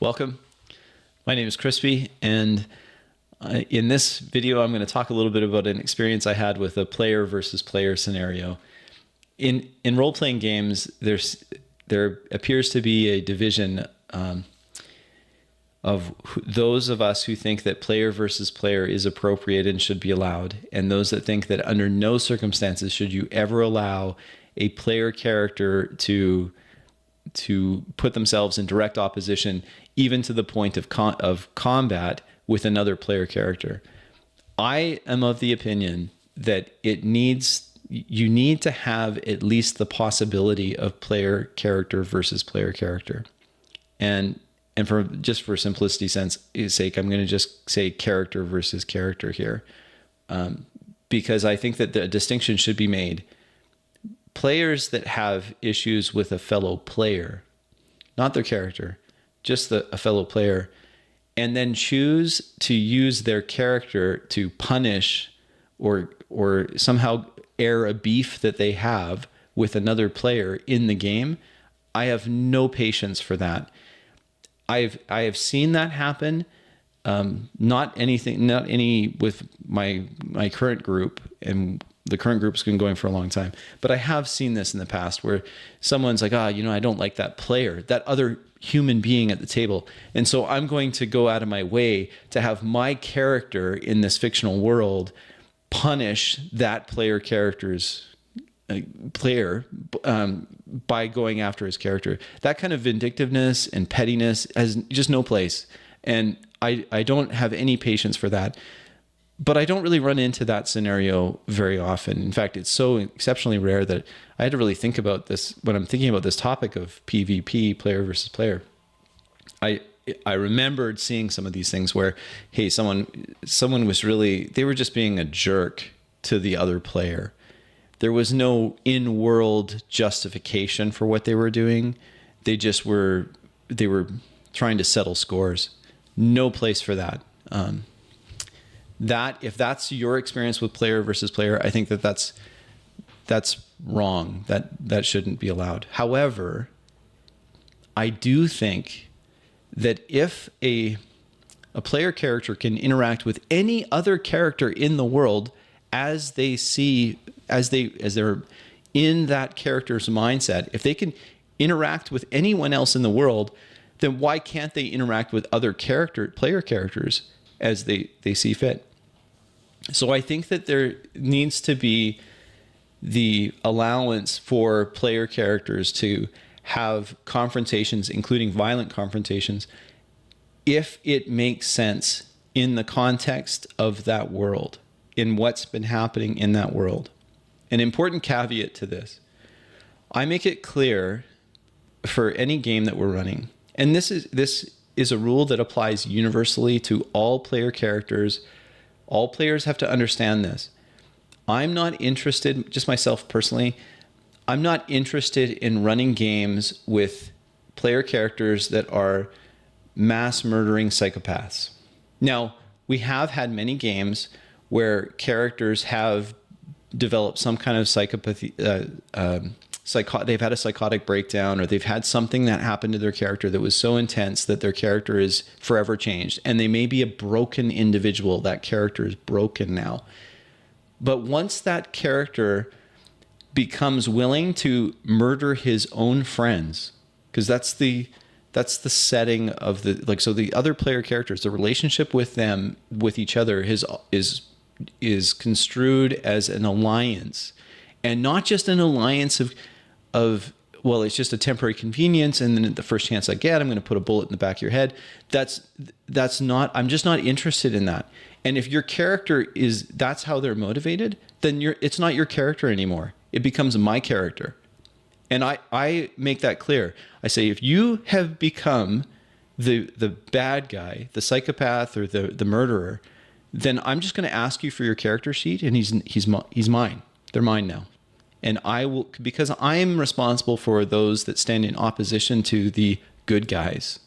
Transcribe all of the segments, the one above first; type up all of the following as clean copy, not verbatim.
Welcome. My name is Crispy, and in this video, I'm going to talk a little bit about an experience I had with a player versus player scenario. In role-playing games, there appears to be a division of those of us who think that player versus player is appropriate and should be allowed, and those that think that under no circumstances should you ever allow a player character to put themselves in direct opposition, even to the point of combat with another player character. I am of the opinion that you need to have at least the possibility of player character versus player character. And for simplicity's sake, I'm going to just say character versus character here, because I think that the distinction should be made. Players that have issues with a fellow player, not their character, just a fellow player, and then choose to use their character to punish or somehow air a beef that they have with another player in the game, I have no patience for that. I have seen that happen. Not any with my current group, and the current group's been going for a long time, but I have seen this in the past where someone's like, I don't like that player, that other human being at the table. And so I'm going to go out of my way to have my character in this fictional world punish that player character's player by going after his character. That kind of vindictiveness and pettiness has just no place. And I don't have any patience for that. But I don't really run into that scenario very often. In fact, it's so exceptionally rare that I had to really think about this when I'm thinking about this topic of PvP, player versus player. I remembered seeing some of these things where, hey, someone was they were just being a jerk to the other player. There was no in-world justification for what they were doing. They were trying to settle scores. No place for that. If that's your experience with player versus player, I think that's wrong. That shouldn't be allowed. However, I do think that if a player character can interact with any other character in the world as they're in that character's mindset, if they can interact with anyone else in the world, then why can't they interact with other player characters as they see fit? So I think that there needs to be the allowance for player characters to have confrontations, including violent confrontations, if it makes sense in the context of that world, in what's been happening in that world. An important caveat to this: I make it clear for any game that we're running, and this is a rule that applies universally to all player characters. All players have to understand this. I'm not interested, just myself personally, I'm not interested in running games with player characters that are mass murdering psychopaths. Now, we have had many games where characters have developed some kind of psychopathy, they've had a psychotic breakdown, or they've had something that happened to their character that was so intense that their character is forever changed. And they may be a broken individual. That character is broken now. But once that character becomes willing to murder his own friends, because that's the setting of so the other player characters, the relationship with them, with each other is construed as an alliance, and not just an alliance of well, it's just a temporary convenience, and then the first chance I get, I'm going to put a bullet in the back of your head. That's not, I'm just not interested in that. And if your character that's how they're motivated, then it's not your character anymore. It becomes my character. And I make that clear. I say, if you have become the bad guy, the psychopath, or the murderer, then I'm just going to ask you for your character sheet, and he's mine. They're mine now. And I will, because I'm responsible for those that stand in opposition to the good guys.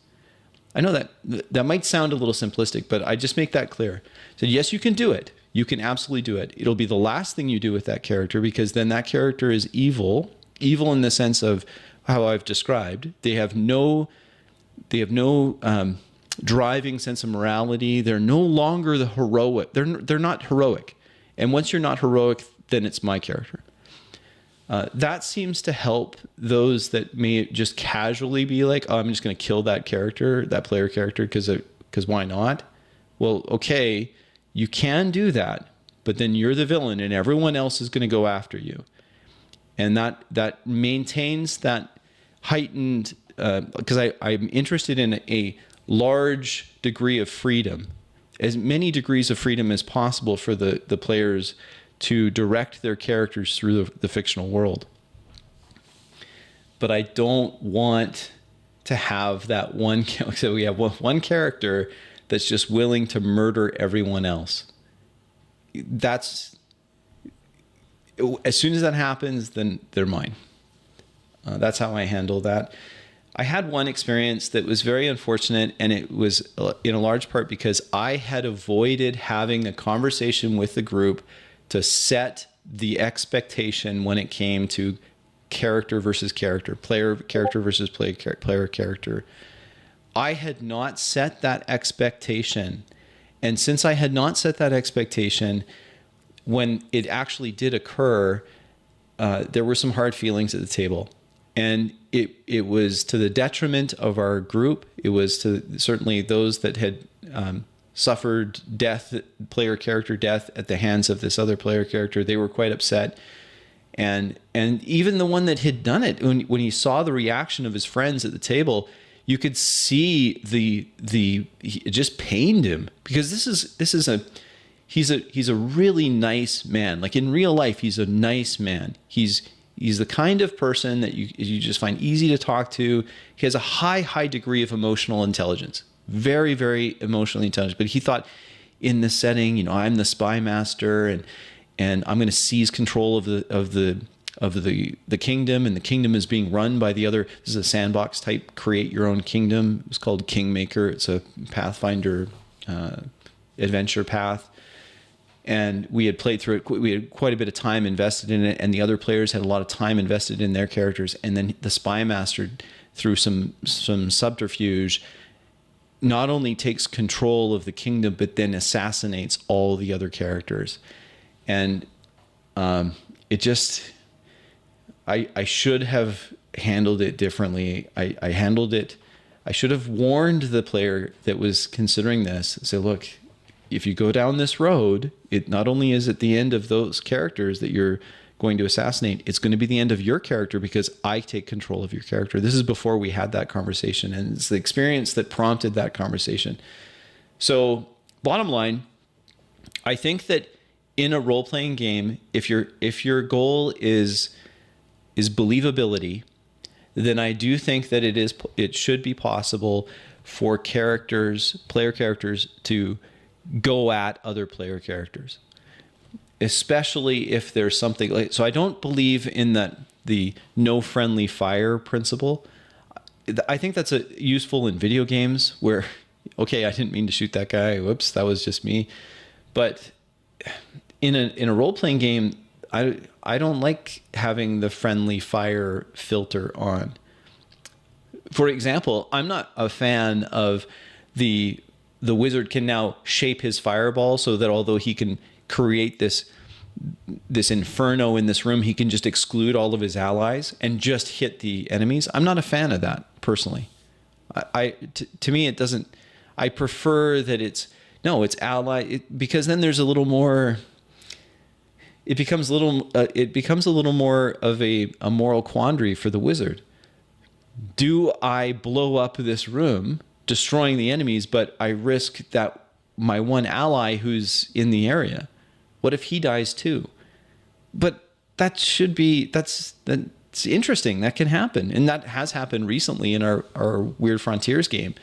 I know that might sound a little simplistic, but I just make that clear. So yes, you can do it. You can absolutely do it. It'll be the last thing you do with that character, because then that character is evil in the sense of how I've described. They have no they have no driving sense of morality. They're no longer the heroic. They're not heroic. And once you're not heroic, then it's my character. That seems to help those that may just casually be like, oh, I'm just going to kill that character, that player character, because why not? Well, okay, you can do that, but then you're the villain and everyone else is going to go after you. And that maintains that heightened, because I'm interested in a large degree of freedom, as many degrees of freedom as possible for the players to direct their characters through the fictional world. But I don't want to have that one, so we have one character that's just willing to murder everyone else. That's, as soon as that happens, then they're mine. That's how I handle that. I had one experience that was very unfortunate, and it was in a large part because I had avoided having a conversation with the group to set the expectation when it came to character versus character, player character versus player character. I had not set that expectation. And since I had not set that expectation, when it actually did occur, there were some hard feelings at the table. And it was to the detriment of our group. It was to certainly those that had suffered death, player character death at the hands of this other player character. They were quite upset. And even the one that had done it, when he saw the reaction of his friends at the table, you could see it just pained him, because he's a really nice man. Like in real life, he's a nice man. He's the kind of person that you just find easy to talk to. He has a high degree of emotional intelligence. Very, very emotionally intelligent. But he thought, in this setting, I'm the spy master, and I'm going to seize control of the kingdom, and the kingdom is being run by the other. This is a sandbox type, create your own kingdom. It's called Kingmaker. It's a Pathfinder adventure path. And we had played through it. We had quite a bit of time invested in it, and the other players had a lot of time invested in their characters. And then the spy master, through some subterfuge, not only takes control of the kingdom, but then assassinates all the other characters. And it just, I should have handled it differently. I handled it, I should have warned the player that was considering this, say, look, if you go down this road, it not only is it the end of those characters that you're going to assassinate, it's going to be the end of your character, because I take control of your character. This is before we had that conversation, and it's the experience that prompted that conversation. So bottom line, I think that in a role-playing game, if your goal is believability, then I do think that it should be possible for player characters to go at other player characters, especially if there's something like, so I don't believe in the no friendly fire principle. I think that's useful in video games where, okay, I didn't mean to shoot that guy. Whoops, that was just me. But in a role-playing game, I don't like having the friendly fire filter on. For example, I'm not a fan of the wizard can now shape his fireball so that although he can create this inferno in this room, he can just exclude all of his allies and just hit the enemies. I'm not a fan of that personally. To me, it doesn't. I prefer that it's ally, because then there's a little more. It becomes a little more of a moral quandary for the wizard. Do I blow up this room, destroying the enemies, but I risk that my one ally who's in the area? What if he dies too? But that's interesting. That can happen. And that has happened recently in our Weird Frontiers game.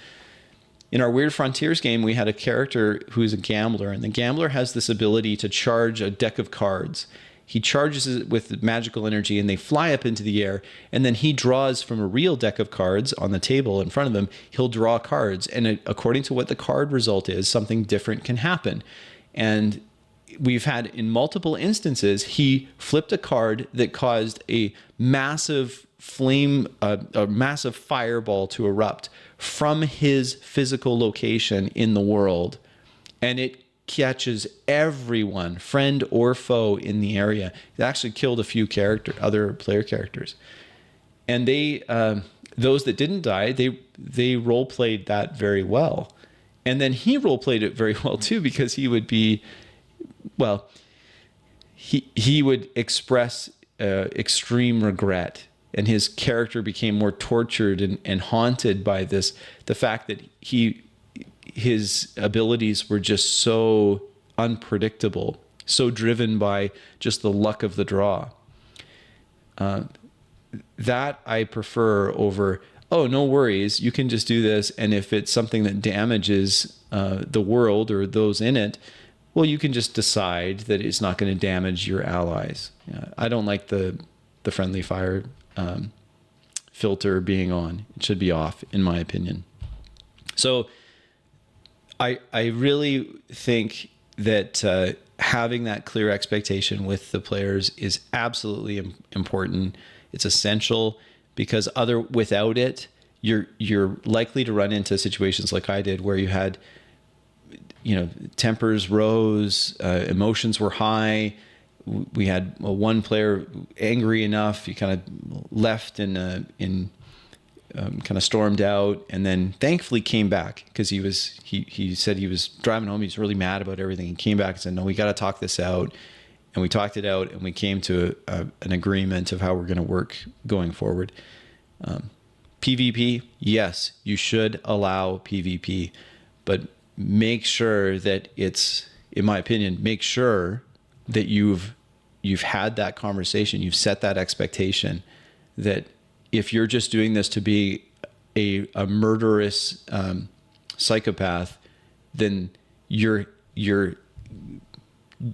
In our Weird Frontiers game, we had a character who's a gambler, and the gambler has this ability to charge a deck of cards. He charges it with magical energy, and they fly up into the air, and then he draws from a real deck of cards on the table in front of him. He'll draw cards, and according to what the card result is, something different can happen. And we've had, in multiple instances, he flipped a card that caused a massive flame, a massive fireball to erupt from his physical location in the world, and it catches everyone, friend or foe, in the area. It actually killed a few other player characters, and they those that didn't die, they role played that very well, and then he role played it very well too, because he would be, well, he would express extreme regret, and his character became more tortured and haunted by the fact that his abilities were just so unpredictable, so driven by just the luck of the draw. That I prefer over, oh, no worries, you can just do this, and if it's something that damages the world or those in it, well, you can just decide that it's not going to damage your allies. I don't like the friendly fire filter being on. It should be off, in my opinion. So I really think that having that clear expectation with the players is absolutely important. It's essential, because without it, you're likely to run into situations like I did, where you had, tempers rose, emotions were high. We had one player angry enough, he kind of left kind of stormed out, and then thankfully came back, because he said he was driving home. He was really mad about everything. He came back and said, no, we got to talk this out. And we talked it out, and we came to an agreement of how we're going to work going forward. PvP, yes, you should allow PvP, but make sure that it's, in my opinion, make sure that you've had that conversation, you've set that expectation, that if you're just doing this to be a murderous psychopath, then you're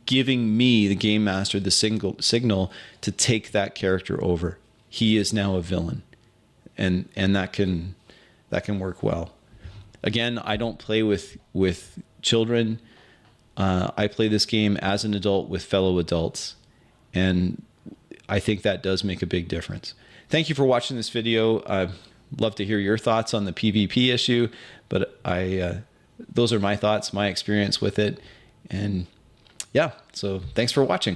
giving me, the game master, the signal to take that character over. He is now a villain, and that can work well. Again, I don't play with children. I play this game as an adult with fellow adults, and I think that does make a big difference. Thank you for watching this video. I'd love to hear your thoughts on the PvP issue, but those are my thoughts, my experience with it, and yeah, so thanks for watching.